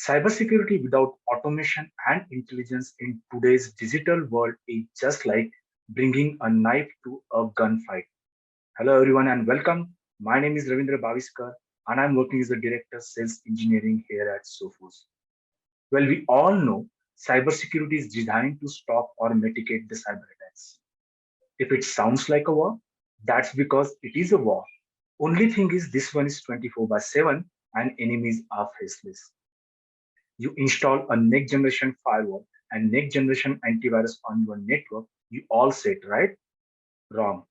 Cybersecurity without automation and intelligence in today's digital world is just like bringing a knife to a gunfight. Hello, everyone, and welcome. My name is Ravindra Bhaviskar, and I'm working as a director of sales engineering here at Sophos. Well, we all know cybersecurity is designed to stop or mitigate the cyber attacks. If it sounds like a war, that's because it is a war. Only thing is, this one is 24 by 7 and enemies are faceless. You install a next generation firewall and next generation antivirus on your network, you all set, right? Wrong.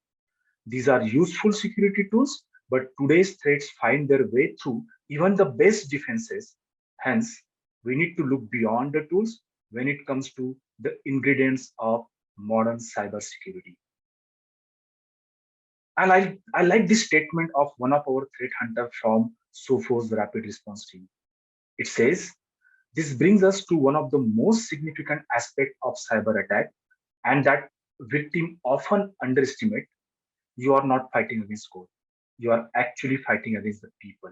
These are useful security tools, but today's threats find their way through even the best defenses. Hence, we need to look beyond the tools when it comes to the ingredients of modern cybersecurity. I like this statement of one of our threat hunters from Sophos Rapid Response Team. It says, this brings us to one of the most significant aspects of cyber attack, and that victim often underestimate. You are not fighting against code. You are actually fighting against the people.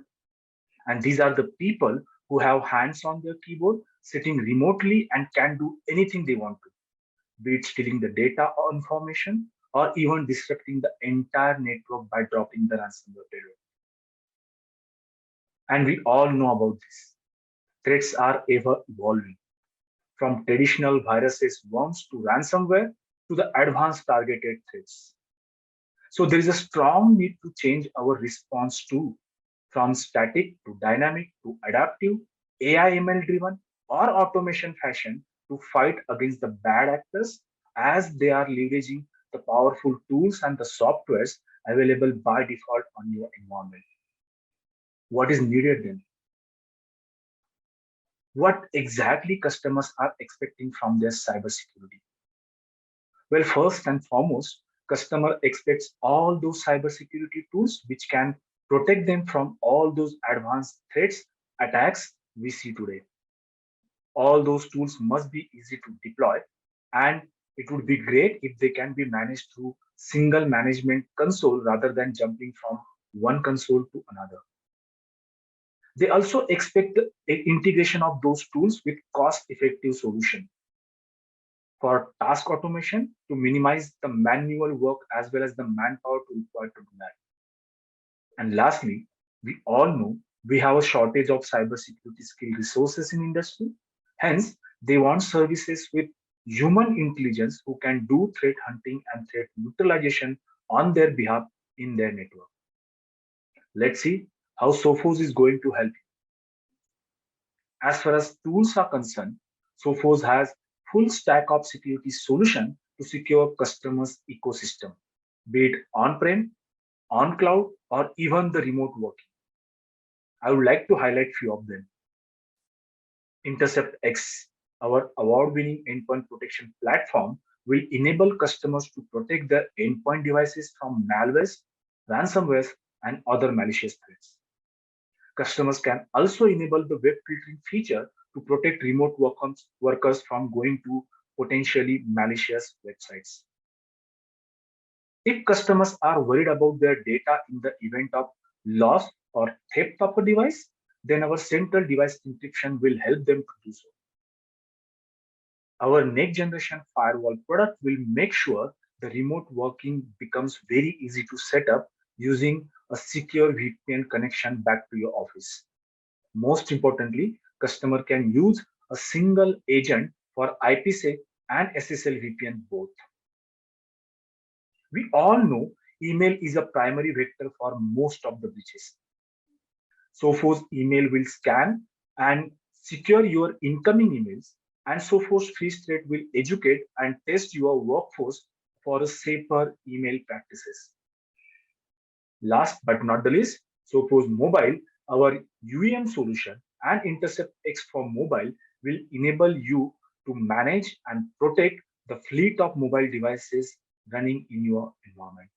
And these are the people who have hands on their keyboard, sitting remotely and can do anything they want to, be it stealing the data or information, or even disrupting the entire network by dropping the ransomware payload. And we all know about this. Threats are ever evolving, from traditional viruses, worms to ransomware to the advanced targeted threats. So there is a strong need to change our response to, from static to dynamic to adaptive, AI ML driven or automation fashion, to fight against the bad actors as they are leveraging the powerful tools and the softwares available by default on your environment. What is needed then? What exactly customers are expecting from their cybersecurity? Well, first and foremost, customer expects all those cybersecurity tools which can protect them from all those advanced threats, attacks we see today. All those tools must be easy to deploy, and it would be great if they can be managed through single management console rather than jumping from one console to another. They also expect the integration of those tools with cost-effective solution for task automation to minimize the manual work as well as the manpower to required to do that. And lastly, we all know we have a shortage of cybersecurity skill resources in industry. Hence, they want services with human intelligence who can do threat hunting and threat neutralization on their behalf in their network. Let's see how Sophos is going to help. As far as tools are concerned, Sophos has full stack of security solution to secure customers' ecosystem, be it on-prem, on cloud, or even the remote working. I would like to highlight few of them. Intercept X, our award-winning endpoint protection platform, will enable customers to protect their endpoint devices from malwares, ransomware, and other malicious threats. Customers can also enable the web filtering feature to protect remote workers from going to potentially malicious websites. If customers are worried about their data in the event of loss or theft of a device, then our central device encryption will help them to do so. Our next generation firewall product will make sure the remote working becomes very easy to set up using a secure VPN connection back to your office. Most importantly, customer can use a single agent for IPsec and SSL VPN both. We all know email is a primary vector for most of the breaches. Sophos email will scan and secure your incoming emails, and Sophos Free State will educate and test your workforce for a safer email practices. Last but not the least, Sophos Mobile, our UEM solution and Intercept X for mobile will enable you to manage and protect the fleet of mobile devices running in your environment.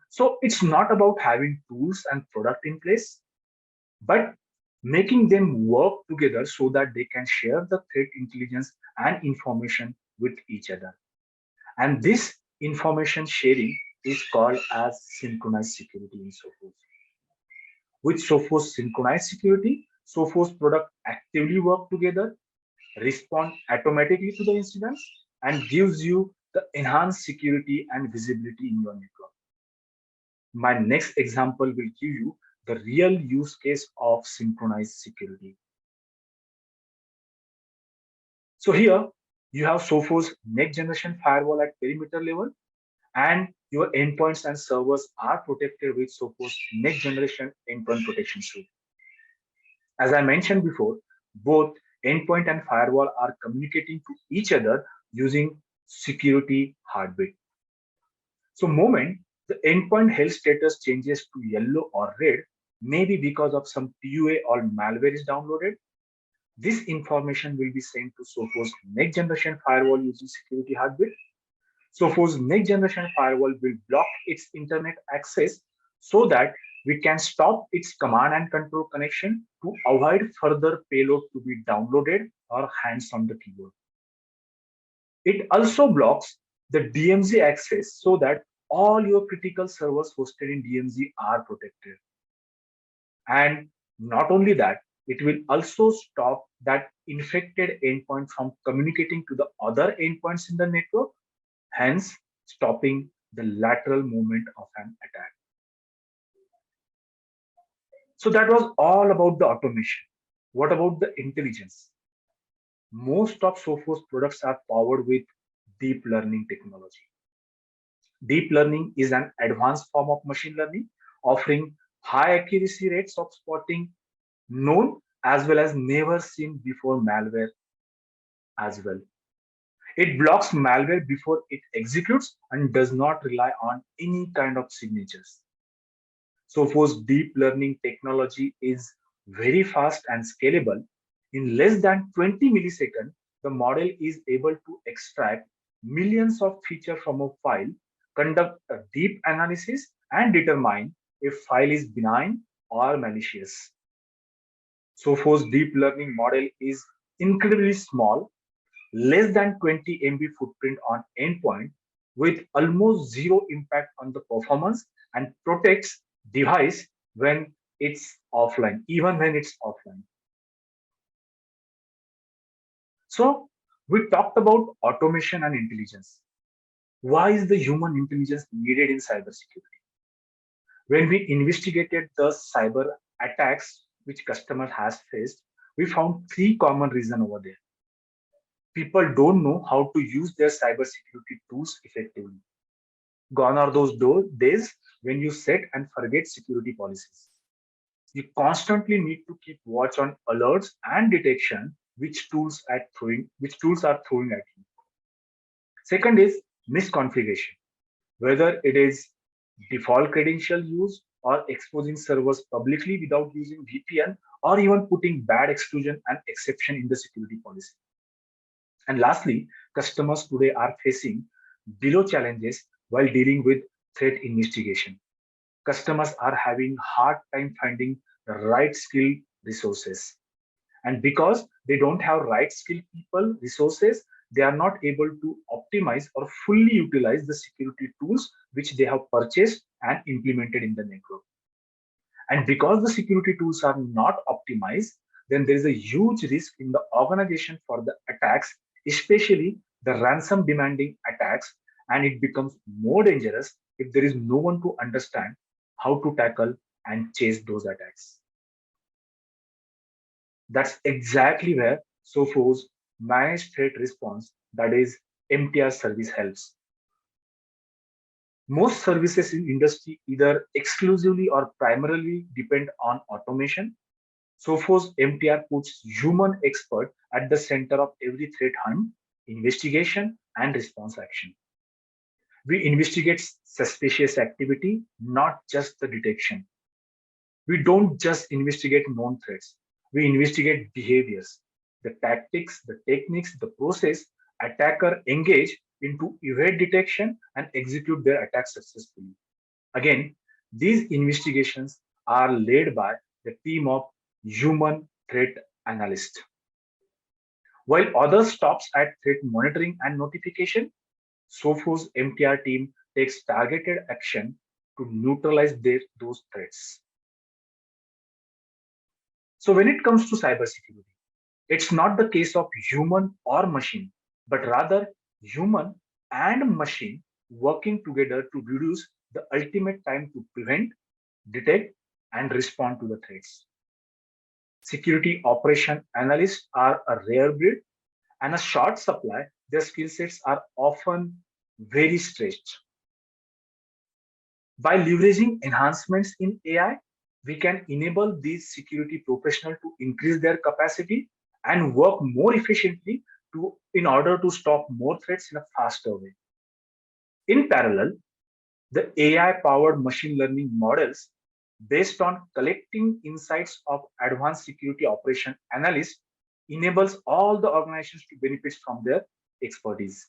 So it's not about having tools and product in place, but making them work together so that they can share the threat intelligence and information with each other. And this information sharing is called as synchronized security in Sophos. With Sophos synchronized security, Sophos product actively work together, respond automatically to the incidents, and gives you the enhanced security and visibility in your network. My next example will give you the real use case of synchronized security. So here you have Sophos next generation firewall at perimeter level, and your endpoints and servers are protected with Sophos next generation endpoint protection suite. As I mentioned before, both endpoint and firewall are communicating to each other using security heartbeat. So moment the endpoint health status changes to yellow or red, maybe because of some PUA or malware is downloaded, this information will be sent to Sophos next generation firewall using security heartbeat. Sophos next generation firewall will block its internet access so that we can stop its command and control connection to avoid further payload to be downloaded or hands on the keyboard. It also blocks the DMZ access so that all your critical servers hosted in DMZ are protected. And not only that, it will also stop that infected endpoint from communicating to the other endpoints in the network, hence stopping the lateral movement of an attack. So that was all about the automation. What about the intelligence? Most of Sophos products are powered with deep learning technology. Deep learning is an advanced form of machine learning, offering high accuracy rates of spotting known as well as never seen before malware as well. It blocks malware before it executes and does not rely on any kind of signatures. Sophos deep learning technology is very fast and scalable. In less than 20 milliseconds, the model is able to extract millions of features from a file, conduct a deep analysis, and determine if file is benign or malicious. Sophos deep learning model is incredibly small, less than 20 MB footprint on endpoint, with almost zero impact on the performance, and protects device when it's offline, even when it's offline. So we talked about automation and intelligence. Why is the human intelligence needed in cybersecurity? When we investigated the cyber attacks which customer has faced, we found three common reasons over there. People don't know how to use their cybersecurity tools effectively. Gone are those days when you set and forget security policies. You constantly need to keep watch on alerts and detection which tools are throwing at you. Second is misconfiguration, whether it is default credential use or exposing servers publicly without using VPN or even putting bad exclusion and exception in the security policy. And lastly, customers today are facing below challenges while dealing with threat investigation. Customers are having hard time finding the right skill resources. And because they don't have right skilled people, resources, they are not able to optimize or fully utilize the security tools which they have purchased and implemented in the network. And because the security tools are not optimized, then there is a huge risk in the organization for the attacks, especially the ransom demanding attacks, and it becomes more dangerous if there is no one to understand how to tackle and chase those attacks. That's exactly where Sophos managed threat response, that is MTR service helps. Most services in industry either exclusively or primarily depend on automation. Sophos MTR puts human expert at the center of every threat hunt, investigation, and response action. We investigate suspicious activity, not just the detection. We don't just investigate known threats. We investigate behaviors, the tactics, the techniques, the process attacker engage into evade detection and execute their attack successfully. Again, these investigations are led by the team of human threat analysts. While others stops at threat monitoring and notification, Sophos MTR team takes targeted action to neutralize those threats. So when it comes to cybersecurity, it's not the case of human or machine, but rather human and machine working together to reduce the ultimate time to prevent, detect, and respond to the threats. Security operation analysts are a rare breed and a short supply. Their skill sets are often very stretched. By leveraging enhancements in AI, we can enable these security professionals to increase their capacity and work more efficiently in order to stop more threats in a faster way. In parallel, the AI-powered machine learning models based on collecting insights of advanced security operation analysts enables all the organizations to benefit from their expertise.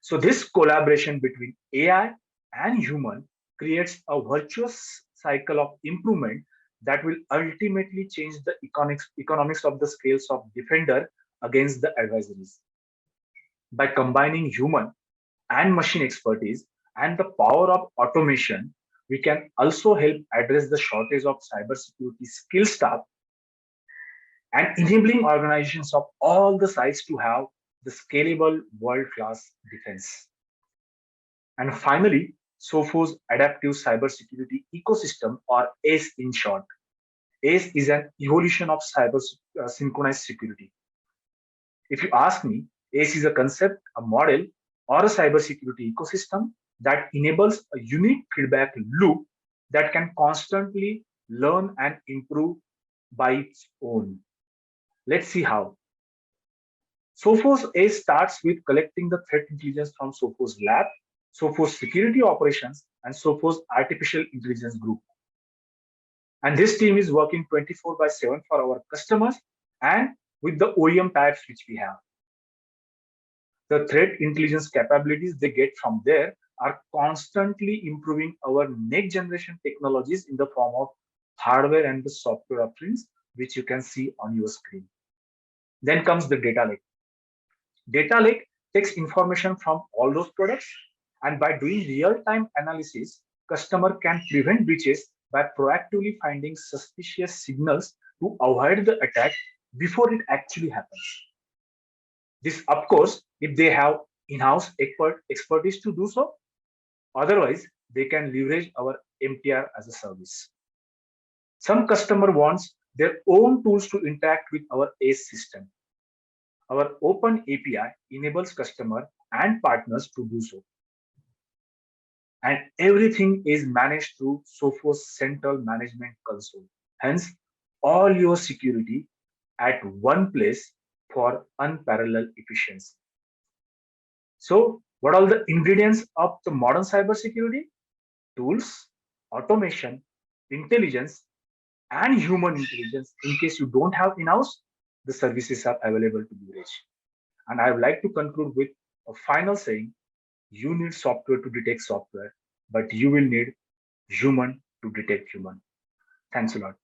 So this collaboration between AI and human creates a virtuous cycle of improvement that will ultimately change the economics of the scales of defender against the adversaries. By combining human and machine expertise and the power of automation, we can also help address the shortage of cybersecurity skill staff and enabling organizations of all the sizes to have the scalable world-class defense. And finally, Sophos Adaptive Cybersecurity Ecosystem, or ACE in short. ACE is an evolution of synchronized security. If you ask me, ACE is a concept, a model, or a cybersecurity ecosystem that enables a unique feedback loop that can constantly learn and improve by its own. Let's see how. Sophos ACE starts with collecting the threat intelligence from Sophos Lab, Sophos Security Operations, and Sophos Artificial Intelligence Group. And this team is working 24 by 7 for our customers and with the OEM types which we have. The threat intelligence capabilities they get from there are constantly improving our next generation technologies in the form of hardware and the software offerings, which you can see on your screen. Then comes the data lake. Data lake takes information from all those products, and by doing real-time analysis, customer can prevent breaches by proactively finding suspicious signals to avoid the attack before it actually happens. This, of course, if they have in-house expertise to do so. Otherwise, they can leverage our MTR as a service. Some customer wants their own tools to interact with our ACE system. Our open API enables customer and partners to do so. And everything is managed through Sophos Central Management Console. Hence, all your security at one place for unparalleled efficiency. So, what are the ingredients of the modern cybersecurity? Tools, automation, intelligence, and human intelligence. In case you don't have in-house, the services are available to leverage. And I would like to conclude with a final saying: you need software to detect software, but you will need human to detect human. Thanks a lot.